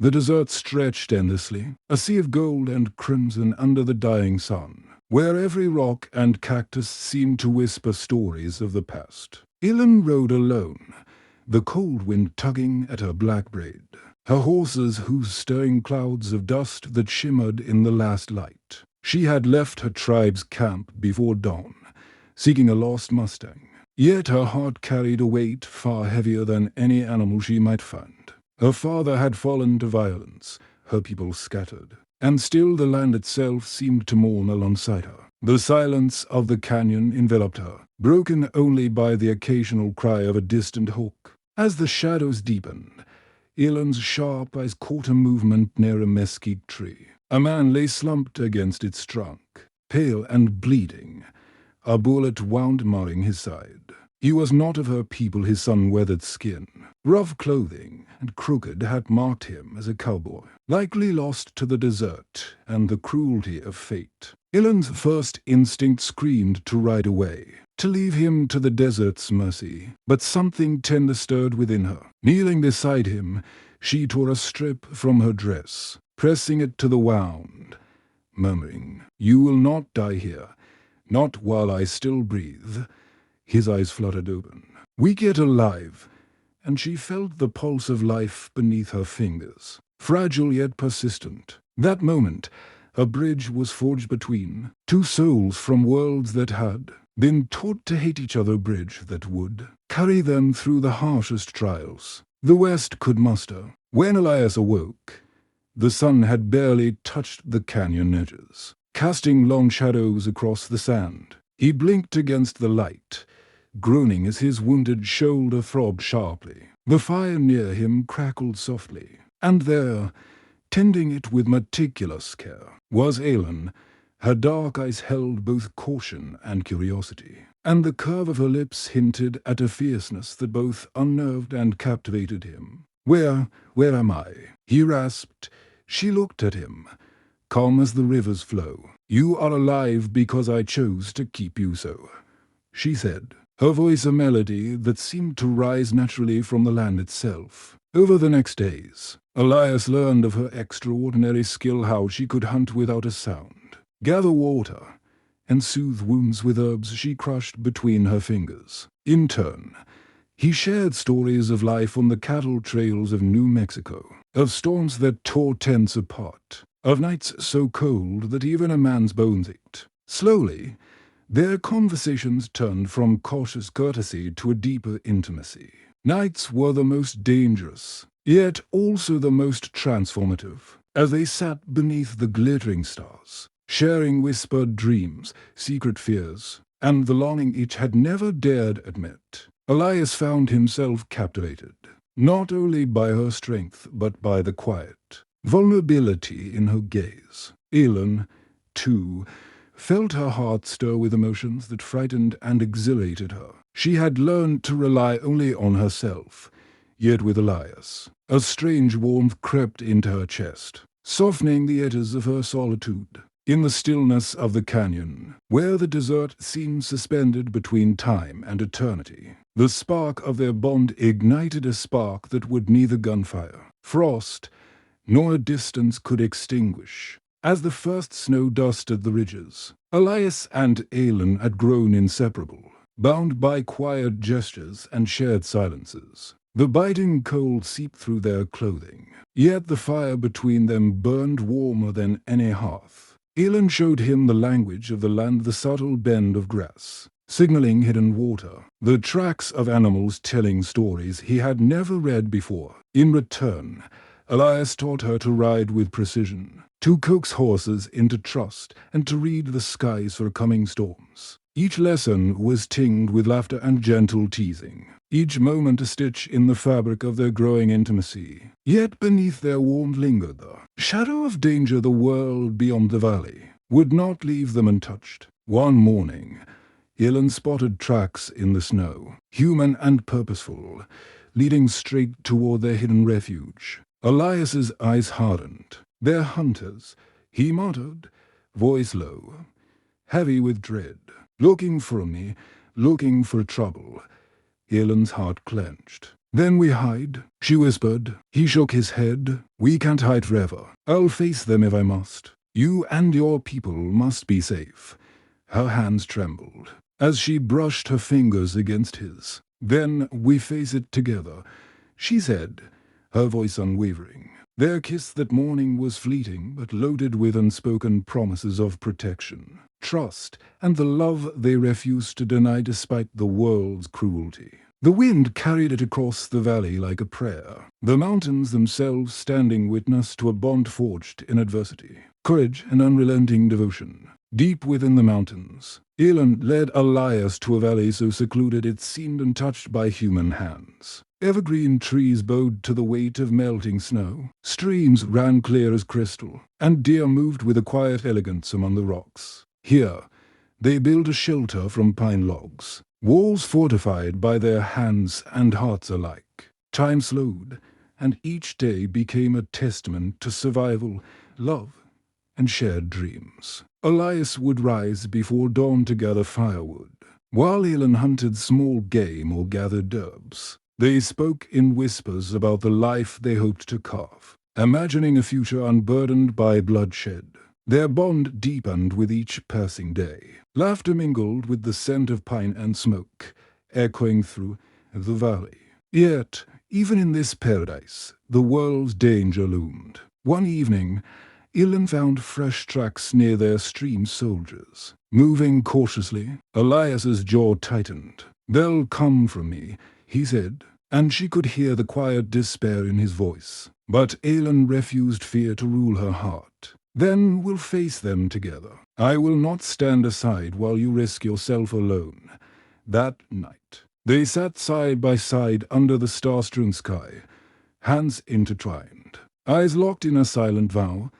The desert stretched endlessly, a sea of gold and crimson under the dying sun, where every rock and cactus seemed to whisper stories of the past. Elin rode alone, the cold wind tugging at her black braid, her horse's hoofs stirring clouds of dust that shimmered in the last light. She had left her tribe's camp before dawn, seeking a lost mustang. Yet her heart carried a weight far heavier than any animal she might find. Her father had fallen to violence, her people scattered, and still the land itself seemed to mourn alongside her. The silence of the canyon enveloped her, broken only by the occasional cry of a distant hawk. As the shadows deepened, Elin's sharp eyes caught a movement near a mesquite tree. A man lay slumped against its trunk, pale and bleeding, a bullet wound marring his side. He was not of her people, his sun-weathered skin. Rough clothing and crooked hat marked him as a cowboy, likely lost to the desert and the cruelty of fate. Elin's first instinct screamed to ride away, to leave him to the desert's mercy, but something tender stirred within her. Kneeling beside him, she tore a strip from her dress, pressing it to the wound, murmuring, "You will not die here, not while I still breathe." His eyes fluttered open, weak yet alive, and she felt the pulse of life beneath her fingers, fragile yet persistent. That moment, a bridge was forged between two souls from worlds that had been taught to hate each other, a bridge that would carry them through the harshest trials the West could muster. When Elias awoke, the sun had barely touched the canyon edges, casting long shadows across the sand. He blinked against the light, groaning as his wounded shoulder throbbed sharply. The fire near him crackled softly, and there, tending it with meticulous care, was Elin. Her dark eyes held both caution and curiosity, and the curve of her lips hinted at a fierceness that both unnerved and captivated him. Where am I?" he rasped. She looked at him, calm as the river's flow. "You are alive because I chose to keep you so," she said, her voice a melody that seemed to rise naturally from the land itself. Over the next days, Elias learned of her extraordinary skill, how she could hunt without a sound, gather water, and soothe wounds with herbs she crushed between her fingers. In turn, he shared stories of life on the cattle trails of New Mexico, of storms that tore tents apart, of nights so cold that even a man's bones ached. Slowly, their conversations turned from cautious courtesy to a deeper intimacy. Nights were the most dangerous, yet also the most transformative, as they sat beneath the glittering stars, sharing whispered dreams, secret fears, and the longing each had never dared admit. Elias found himself captivated, not only by her strength, but by the quiet vulnerability in her gaze. Elin, too, felt her heart stir with emotions that frightened and exhilarated her. She had learned to rely only on herself, yet with Elias, a strange warmth crept into her chest, softening the edges of her solitude. In the stillness of the canyon, where the desert seemed suspended between time and eternity, the spark of their bond ignited a spark that would neither gunfire, frost, nor distance could extinguish. As the first snow dusted the ridges, Elias and Elin had grown inseparable, bound by quiet gestures and shared silences. The biting cold seeped through their clothing, yet the fire between them burned warmer than any hearth. Elin showed him the language of the land, the subtle bend of grass, signaling hidden water, the tracks of animals telling stories he had never read before. In return, Elias taught her to ride with precision, to coax horses into trust, and to read the skies for coming storms. Each lesson was tinged with laughter and gentle teasing, each moment a stitch in the fabric of their growing intimacy. Yet beneath their warmth lingered the shadow of danger. The world beyond the valley would not leave them untouched. One morning, Elin spotted tracks in the snow, human and purposeful, leading straight toward their hidden refuge. Elias's eyes hardened. "They're hunters," he muttered, voice low, heavy with dread. "Looking for me, looking for trouble." Elin's heart clenched. "Then we hide," she whispered. He shook his head. "We can't hide forever. I'll face them if I must. You and your people must be safe." Her hands trembled as she brushed her fingers against his. "Then we face it together," she said, her voice unwavering. Their kiss that morning was fleeting, but loaded with unspoken promises of protection, trust, and the love they refused to deny despite the world's cruelty. The wind carried it across the valley like a prayer, the mountains themselves standing witness to a bond forged in adversity, courage and unrelenting devotion. Deep within the mountains, Elon led Elias to a valley so secluded it seemed untouched by human hands. Evergreen trees bowed to the weight of melting snow, streams ran clear as crystal, and deer moved with a quiet elegance among the rocks. Here, they built a shelter from pine logs, walls fortified by their hands and hearts alike. Time slowed, and each day became a testament to survival, love, and shared dreams. Elias would rise before dawn to gather firewood, while Elon hunted small game or gathered herbs. They spoke in whispers about the life they hoped to carve, imagining a future unburdened by bloodshed. Their bond deepened with each passing day. Laughter mingled with the scent of pine and smoke, echoing through the valley. Yet, even in this paradise, the world's danger loomed. One evening, Elon found fresh tracks near their stream soldiers. Moving cautiously, Elias's jaw tightened. "They'll come from me," he said, and she could hear the quiet despair in his voice. But Elon refused fear to rule her heart. "Then we'll face them together. I will not stand aside while you risk yourself alone." That night, they sat side by side under the star-strewn sky, hands intertwined, eyes locked in a silent vow.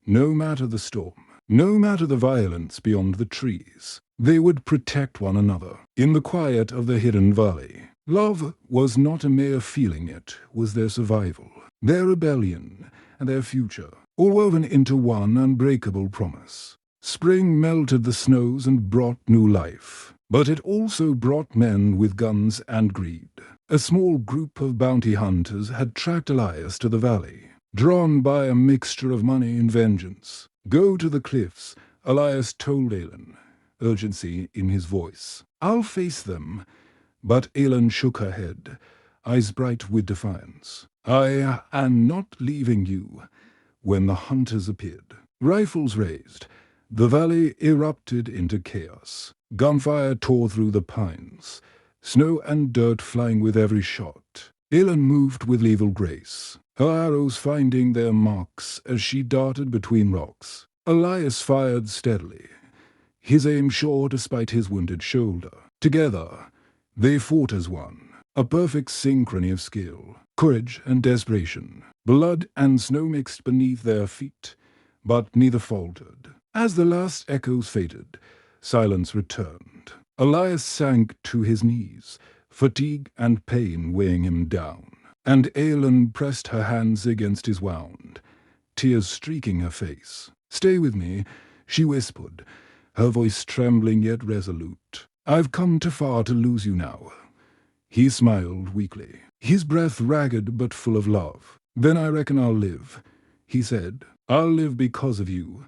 No matter the storm, no matter the violence beyond the trees, they would protect one another in the quiet of the hidden valley. Love was not a mere feeling, it was their survival, their rebellion, and their future, all woven into one unbreakable promise. Spring melted the snows and brought new life, but it also brought men with guns and greed. A small group of bounty hunters had tracked Elias to the valley, drawn by a mixture of money and vengeance. "Go to the cliffs," Elias told Elon, urgency in his voice. "I'll face them." But Elon shook her head, eyes bright with defiance. "I am not leaving you." When the hunters appeared, rifles raised, the valley erupted into chaos. Gunfire tore through the pines, snow and dirt flying with every shot. Elon moved with lethal grace, her arrows finding their marks as she darted between rocks. Elias fired steadily, his aim sure despite his wounded shoulder. Together, they fought as one, a perfect synchrony of skill, courage and desperation. Blood and snow mixed beneath their feet, but neither faltered. As the last echoes faded, silence returned. Elias sank to his knees, fatigue and pain weighing him down, and Elon pressed her hands against his wound, tears streaking her face. "Stay with me," she whispered, her voice trembling yet resolute. "I've come too far to lose you now." He smiled weakly, his breath ragged but full of love. "Then I reckon I'll live," he said. "I'll live because of you."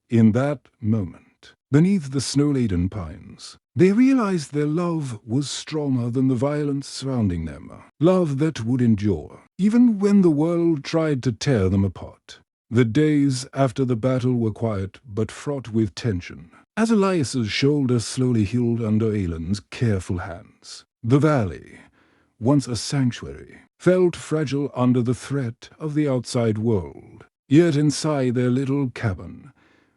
In that moment, beneath the snow-laden pines, they realized their love was stronger than the violence surrounding them. Love that would endure, even when the world tried to tear them apart. The days after the battle were quiet but fraught with tension. As Elias's shoulder slowly healed under Elon's careful hands, the valley, once a sanctuary, felt fragile under the threat of the outside world. Yet inside their little cabin,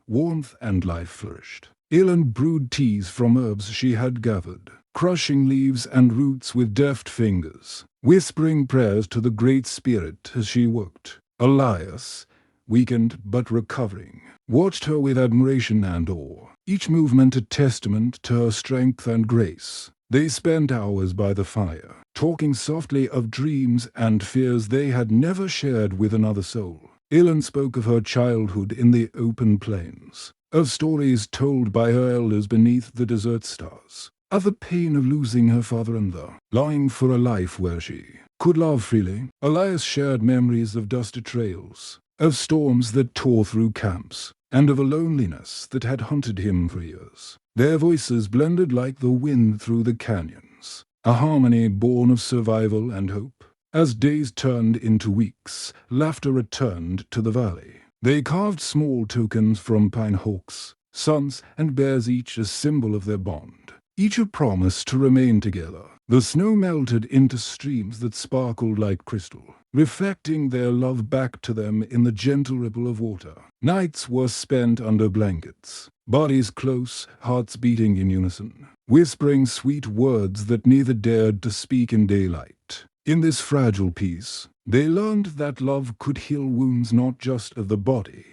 warmth and life flourished. Elon brewed teas from herbs she had gathered, crushing leaves and roots with deft fingers, whispering prayers to the Great Spirit as she worked. Elias, weakened but recovering, watched her with admiration and awe, each movement a testament to her strength and grace. They spent hours by the fire, talking softly of dreams and fears they had never shared with another soul. Elon spoke of her childhood in the open plains, of stories told by her elders beneath the desert stars, of the pain of losing her father and the longing for a life where she could love freely. Elias shared memories of dusty trails, of storms that tore through camps, and of a loneliness that had haunted him for years. Their voices blended like the wind through the canyons, a harmony born of survival and hope. As days turned into weeks, laughter returned to the valley. They carved small tokens from pine hawks, suns, and bears, each a symbol of their bond, each a promise to remain together. The snow melted into streams that sparkled like crystal, reflecting their love back to them in the gentle ripple of water. Nights were spent under blankets, bodies close, hearts beating in unison, whispering sweet words that neither dared to speak in daylight. In this fragile peace, they learned that love could heal wounds not just of the body,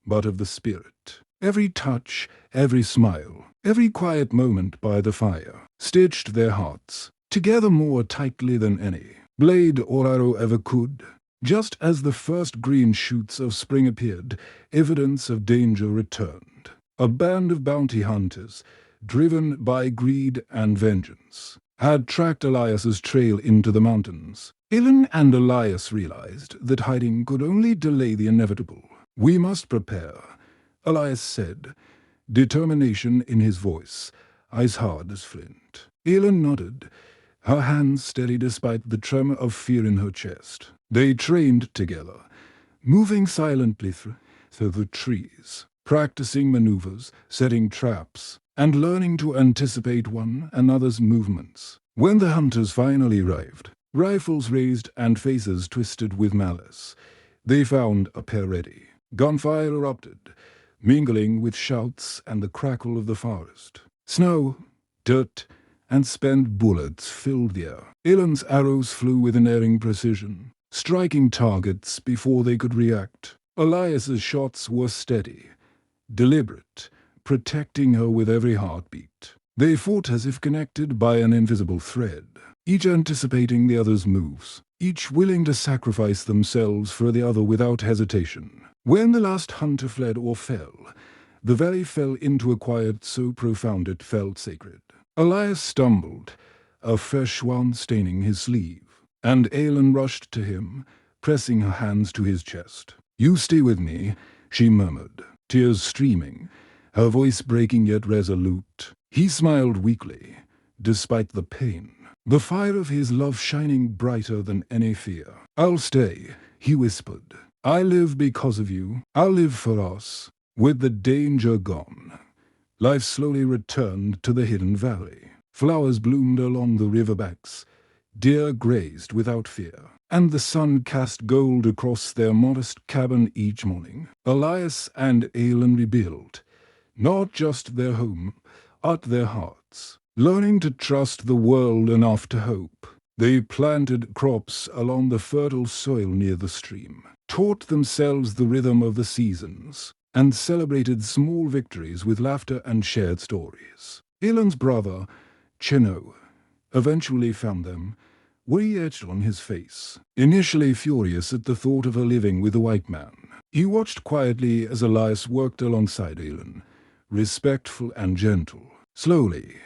but of the spirit. Every touch, every smile, every quiet moment by the fire stitched their hearts together more tightly than any blade or arrow ever could. Just as the first green shoots of spring appeared, evidence of danger returned. A band of bounty hunters, driven by greed and vengeance, had tracked Elias's trail into the mountains. Elin and Elias realized that hiding could only delay the inevitable. "We must prepare," Elias said, determination in his voice, eyes hard as flint. Elin nodded, her hands steady despite the tremor of fear in her chest. They trained together, moving silently through the trees, practicing maneuvers, setting traps, and learning to anticipate one another's movements. When the hunters finally arrived, rifles raised and faces twisted with malice, they found a pair ready. Gunfire erupted, mingling with shouts and the crackle of the forest. Snow, dirt, and spent bullets filled the air. Elin's arrows flew with unerring precision, striking targets before they could react. Elias's shots were steady, deliberate, protecting her with every heartbeat. They fought as if connected by an invisible thread, each anticipating the other's moves, each willing to sacrifice themselves for the other without hesitation. When the last hunter fled or fell, the valley fell into a quiet so profound it felt sacred. Elias stumbled, a fresh one staining his sleeve, and Elin rushed to him, pressing her hands to his chest. "You stay with me," she murmured, tears streaming, her voice breaking yet resolute. He smiled weakly, despite the pain, the fire of his love shining brighter than any fear. "I'll stay," he whispered. "I live because of you. I'll live for us." With the danger gone, life slowly returned to the hidden valley. Flowers bloomed along the riverbanks, deer grazed without fear, and the sun cast gold across their modest cabin each morning. Elias and Elin rebuilt, not just their home, but their hearts, learning to trust the world enough to hope. They planted crops along the fertile soil near the stream, taught themselves the rhythm of the seasons, and celebrated small victories with laughter and shared stories. Elin's brother, Chino, eventually found them, worry etched on his face, initially furious at the thought of her living with a white man. He watched quietly as Elias worked alongside Elin, respectful and gentle. Slowly,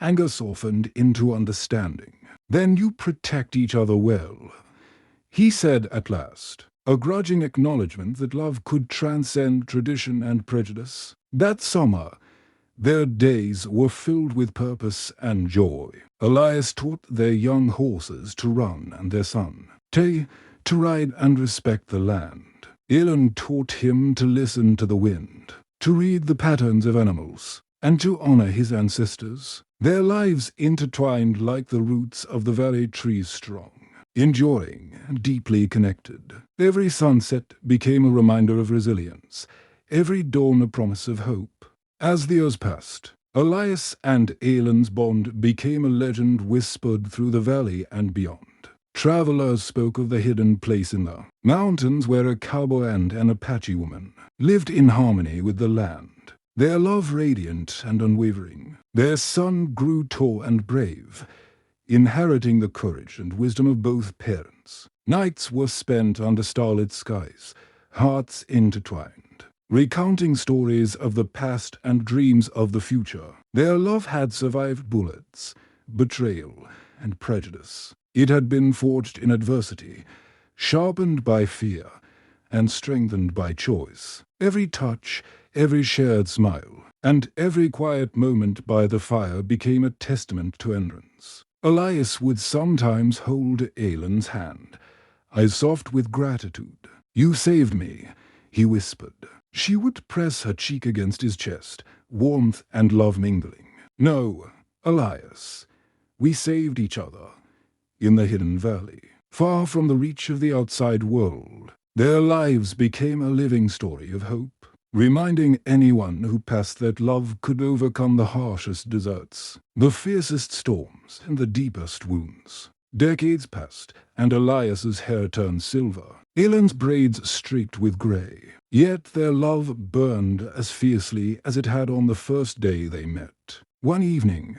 anger softened into understanding. "Then you protect each other well," he said at last, a grudging acknowledgement that love could transcend tradition and prejudice. That summer, their days were filled with purpose and joy. Elias taught their young horses to run and their son, Tay, to ride and respect the land. Elin taught him to listen to the wind, to read the patterns of animals, and to honor his ancestors. Their lives intertwined like the roots of the valley trees strong, enduring, deeply connected. Every sunset became a reminder of resilience, every dawn a promise of hope. As the years passed, Elias and Elin's bond became a legend whispered through the valley and beyond. Travelers spoke of the hidden place in the mountains where a cowboy and an Apache woman lived in harmony with the land, their love radiant and unwavering. Their son grew tall and brave, inheriting the courage and wisdom of both parents. Nights were spent under starlit skies, hearts intertwined, recounting stories of the past and dreams of the future. Their love had survived bullets, betrayal, and prejudice. It had been forged in adversity, sharpened by fear, and strengthened by choice. Every touch, every shared smile, and every quiet moment by the fire became a testament to endurance. Elias would sometimes hold Aylan's hand, eyes soft with gratitude. "You saved me," he whispered. She would press her cheek against his chest, warmth and love mingling. "No, Elias, we saved each other." In the hidden valley, far from the reach of the outside world, their lives became a living story of hope, reminding anyone who passed that love could overcome the harshest deserts, the fiercest storms, and the deepest wounds. Decades passed, and Elias's hair turned silver, Aylan's braids streaked with grey. Yet their love burned as fiercely as it had on the first day they met. One evening,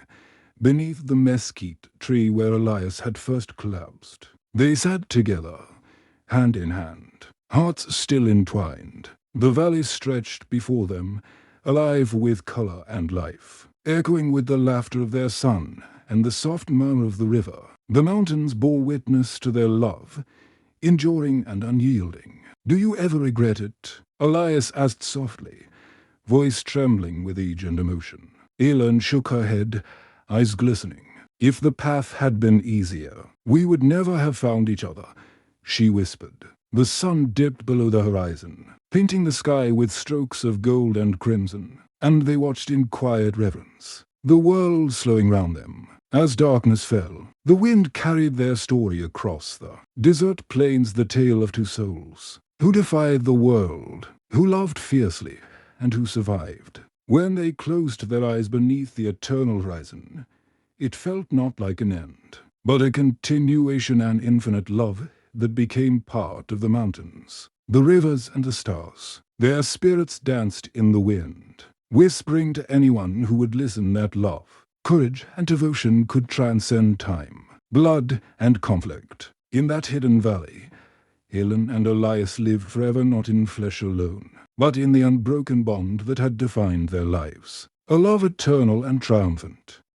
beneath the mesquite tree where Elias had first collapsed, they sat together, hand in hand, hearts still entwined. The valley stretched before them, alive with color and life, echoing with the laughter of their son and the soft murmur of the river. The mountains bore witness to their love, enduring and unyielding. "Do you ever regret it?" Elias asked softly, voice trembling with age and emotion. Aylan shook her head, eyes glistening. "If the path had been easier, we would never have found each other," she whispered. The sun dipped below the horizon, painting the sky with strokes of gold and crimson, and they watched in quiet reverence, the world slowing round them. As darkness fell, the wind carried their story across the desert plains, the tale of two souls, who defied the world, who loved fiercely, and who survived. When they closed their eyes beneath the eternal horizon, it felt not like an end, but a continuation and infinite love that became part of the mountains, the rivers and the stars. Their spirits danced in the wind, whispering to anyone who would listen that love, courage and devotion could transcend time, blood and conflict. In that hidden valley, Aylan and Elias lived forever, not in flesh alone, but in the unbroken bond that had defined their lives. A love eternal and triumphant,